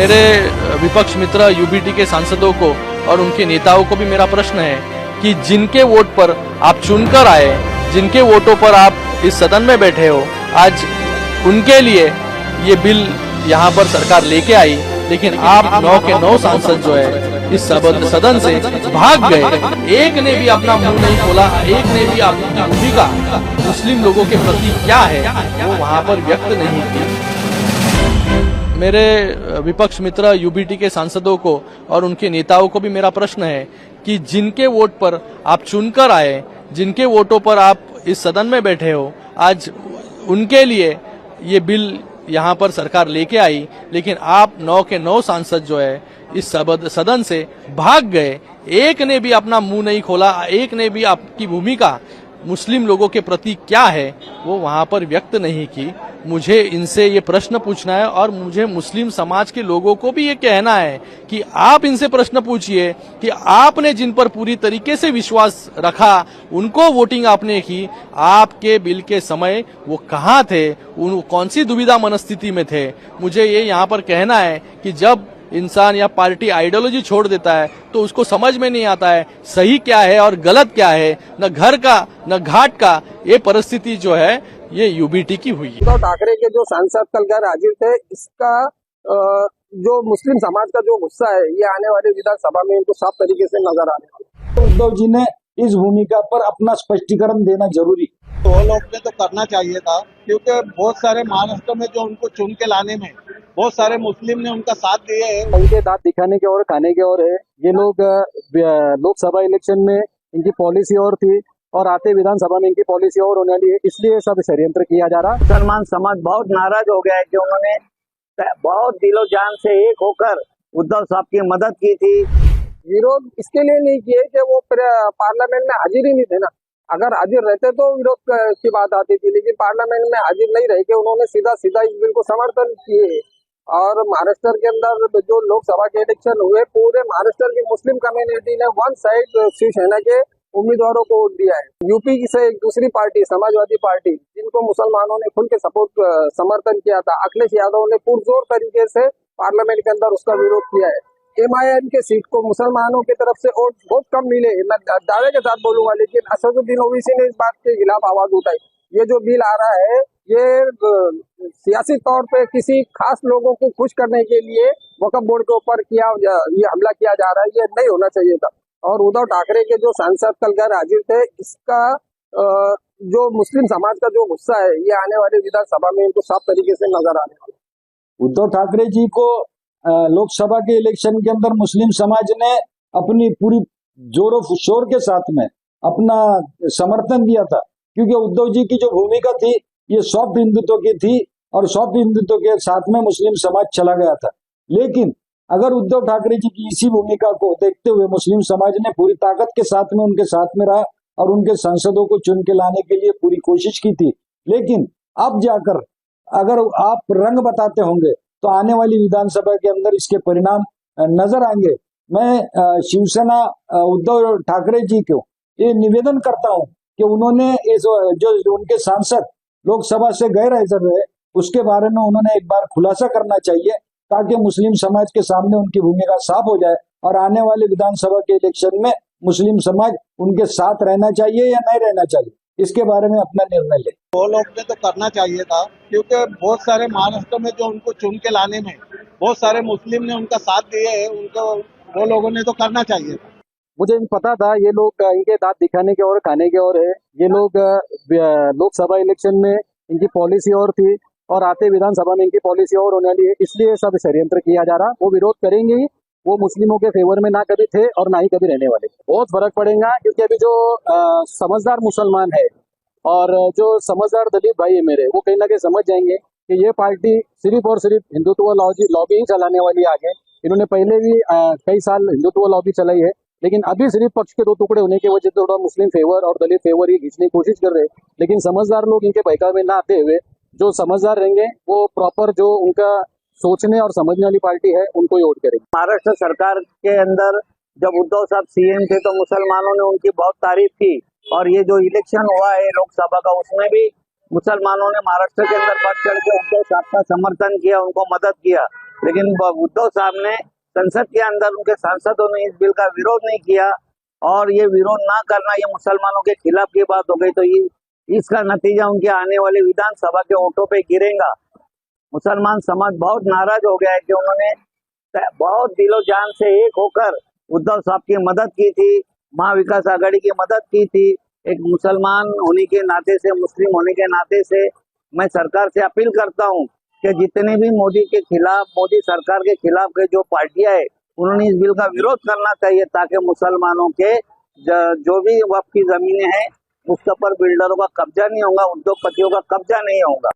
मेरे विपक्ष मित्र यूबीटी के सांसदों को और उनके नेताओं को भी मेरा प्रश्न है कि जिनके वोट पर आप चुनकर आए, जिनके वोटों पर आप इस सदन में बैठे हो, आज उनके लिए ये बिल यहाँ पर सरकार लेके आई, लेकिन आप 9 के 9 सांसद जो है इस सदन से भाग गए। एक ने भी अपना मुंह नहीं खोला, एक ने भी अपनी भूमिका मुस्लिम लोगों के प्रति क्या है वो वहाँ पर व्यक्त नहीं की। मेरे विपक्ष मित्र यूबीटी के सांसदों को और उनके नेताओं को भी मेरा प्रश्न है कि जिनके वोट पर आप चुनकर आए, जिनके वोटों पर आप इस सदन में बैठे हो, आज उनके लिए ये बिल यहाँ पर सरकार लेके आई, लेकिन आप 9 के 9 सांसद जो है इस सदन से भाग गए। एक ने भी अपना मुंह नहीं खोला, एक ने भी आपकी भूमिका मुस्लिम लोगों के प्रति क्या है वो वहाँ पर व्यक्त नहीं की। मुझे इनसे ये प्रश्न पूछना है और मुझे मुस्लिम समाज के लोगों को भी ये कहना है कि आप इनसे प्रश्न पूछिए कि आपने जिन पर पूरी तरीके से विश्वास रखा, उनको वोटिंग आपने की, आपके बिल के समय वो कहाँ थे, उन कौन सी दुविधा मनस्थिति में थे। मुझे ये यहाँ पर कहना है कि जब इंसान या पार्टी आइडियोलॉजी छोड़ देता है तो उसको समझ में नहीं आता है सही क्या है और गलत क्या है, न घर का न घाट का। ये परिस्थिति जो है ये यूबीटी की हुई है। उद्धव ठाकरे के जो सांसद कल गैर हाजिर थे, इसका जो मुस्लिम समाज का जो गुस्सा है ये आने वाली विधानसभा में इनको साफ तरीके से नजर आने वाला। उद्धव जी ने इस भूमिका पर अपना स्पष्टीकरण देना जरूरी। तो वो लोग ने तो करना चाहिए था, क्योंकि बहुत सारे महाराष्ट्र में जो उनको चुन के लाने में बहुत सारे मुस्लिम ने उनका साथ दिए है। इनके दांत दिखाने के और खाने के और है। ये लोग लोकसभा इलेक्शन में इनकी पॉलिसी और थी और आते विधानसभा में इनकी पॉलिसी और होने वाली है, इसलिए सब षड्यंत्र किया जा रहा। मुसलमान समाज बहुत नाराज हो गया है कि उन्होंने बहुत दिलो जान से एक होकर उद्धव साहब की मदद की थी। विरोध इसके लिए नहीं किए कि वो पार्लियामेंट में हाजिर ही नहीं थे ना। अगर हाजिर रहते तो विरोध की बात आती थी, लेकिन पार्लियामेंट में हाजिर नहीं रह के उन्होंने सीधा सीधा इस बिल को समर्थन किए। और महाराष्ट्र के अंदर जो लोकसभा के इलेक्शन हुए, पूरे महाराष्ट्र की मुस्लिम कम्युनिटी ने वन साइड शिवसेना के उम्मीदवारों को वोट दिया है। यूपी से एक दूसरी पार्टी समाजवादी पार्टी, जिनको मुसलमानों ने खुल के समर्थन किया था, अखिलेश यादव ने पुरजोर तरीके से पार्लियामेंट के अंदर उसका विरोध किया है। एमआईएम के सीट को मुसलमानों की तरफ से वोट बहुत कम मिले, मैं दावे के साथ बोलूंगा, लेकिन असदुद्दीन ओवैसी ने इस बात के खिलाफ आवाज उठाई। ये जो बिल आ रहा है ये सियासी तौर पे किसी खास लोगों को खुश करने के लिए वक्फ बोर्ड के ऊपर ये हमला किया जा रहा है, ये नहीं होना चाहिए था। और उद्धव ठाकरे के जो सांसद कल गैर हाजिर थे, इसका जो मुस्लिम समाज का जो गुस्सा है ये आने वाली विधानसभा में इनको साफ तरीके से नजर आने वाला। उद्धव ठाकरे जी को लोकसभा के इलेक्शन के अंदर मुस्लिम समाज ने अपनी पूरी जोरों शोर के साथ में अपना समर्थन दिया था, क्योंकि उद्धव जी की जो भूमिका थी ये सॉफ्ट हिंदुत्व की थी और सॉफ्ट हिंदुत्व के साथ में मुस्लिम समाज चला गया था। लेकिन अगर उद्धव ठाकरे जी की इसी भूमिका को देखते हुए मुस्लिम समाज ने पूरी ताकत के साथ में उनके साथ में रहा और उनके सांसदों को चुन के लाने के लिए पूरी कोशिश की थी, लेकिन अब जाकर अगर आप रंग बताते होंगे तो आने वाली विधानसभा के अंदर इसके परिणाम नजर आएंगे। मैं शिवसेना उद्धव ठाकरे जी को ये निवेदन करता हूं कि उन्होंने जो उनके सांसद लोकसभा से गैर हाजिर रहे उसके बारे में उन्होंने एक बार खुलासा करना चाहिए, ताकि मुस्लिम समाज के सामने उनकी भूमिका साफ हो जाए और आने वाले विधानसभा के इलेक्शन में मुस्लिम समाज उनके साथ रहना चाहिए या नहीं रहना चाहिए, इसके बारे में अपना निर्णय ले। वो लोग ने तो करना चाहिए था, क्योंकि बहुत सारे महाराष्ट्र में जो उनको चुन के लाने में बहुत सारे मुस्लिम ने उनका साथ दिए है, उनको वो लोगों ने तो करना चाहिए था। मुझे पता था ये लोग इनके दांत दिखाने के और खाने के और है। ये लोग लोकसभा इलेक्शन में इनकी पॉलिसी और थी और आते विधानसभा में इनकी पॉलिसी और होने वाली है, इसलिए सब षड्यंत्र किया जा रहा। वो विरोध करेंगे ही, वो मुस्लिमों के फेवर में ना कभी थे और ना ही कभी रहने वाले। बहुत फर्क पड़ेगा, क्योंकि अभी जो समझदार मुसलमान है और जो समझदार दलित भाई है मेरे, वो कहीं ना कहीं समझ जाएंगे कि ये पार्टी सिर्फ और सिर्फ हिंदुत्व लॉबी ही चलाने वाली है आगे। इन्होंने पहले भी कई साल हिंदुत्व लॉबी चलाई है, लेकिन अभी सिर्फ पक्ष के दो टुकड़े होने की वजह से थोड़ा मुस्लिम फेवर और दलित फेवर ही खींचने की कोशिश कर रहे हैं। लेकिन समझदार लोग इनके बहकावे में ना आते हुए जो समझदार रहेंगे वो प्रॉपर जो उनका सोचने और समझने वाली पार्टी है उनको ही वोट करेंगे। महाराष्ट्र सरकार के अंदर जब उद्धव साहब सीएम थे तो मुसलमानों ने उनकी बहुत तारीफ की, और ये जो इलेक्शन हुआ है लोकसभा का, उसमें भी मुसलमानों ने महाराष्ट्र के अंदर बढ़ चढ़ के उद्धव साहब का समर्थन किया, उनको मदद किया। लेकिन उद्धव साहब ने संसद के अंदर उनके सांसदों ने इस बिल का विरोध नहीं किया, और ये विरोध ना करना ये मुसलमानों के खिलाफ की बात हो गई। तो ये इसका नतीजा उनके आने वाले विधानसभा के वोटों पे गिरेगा। मुसलमान समाज बहुत नाराज हो गया है कि उन्होंने बहुत दिलो जान से एक होकर उद्धव साहब की मदद की थी, महाविकास आघाड़ी की मदद की थी। एक मुसलमान होने के नाते से, मुस्लिम होने के नाते से मैं सरकार से अपील करता हूं कि जितने भी मोदी के खिलाफ, मोदी सरकार के खिलाफ के जो पार्टियां है, उन्होंने इस बिल का विरोध करना चाहिए, ताकि मुसलमानों के जो भी वक्फ की जमीनें हैं उसके ऊपर बिल्डरों का कब्जा नहीं होगा, उद्योगपतियों का कब्जा नहीं होगा।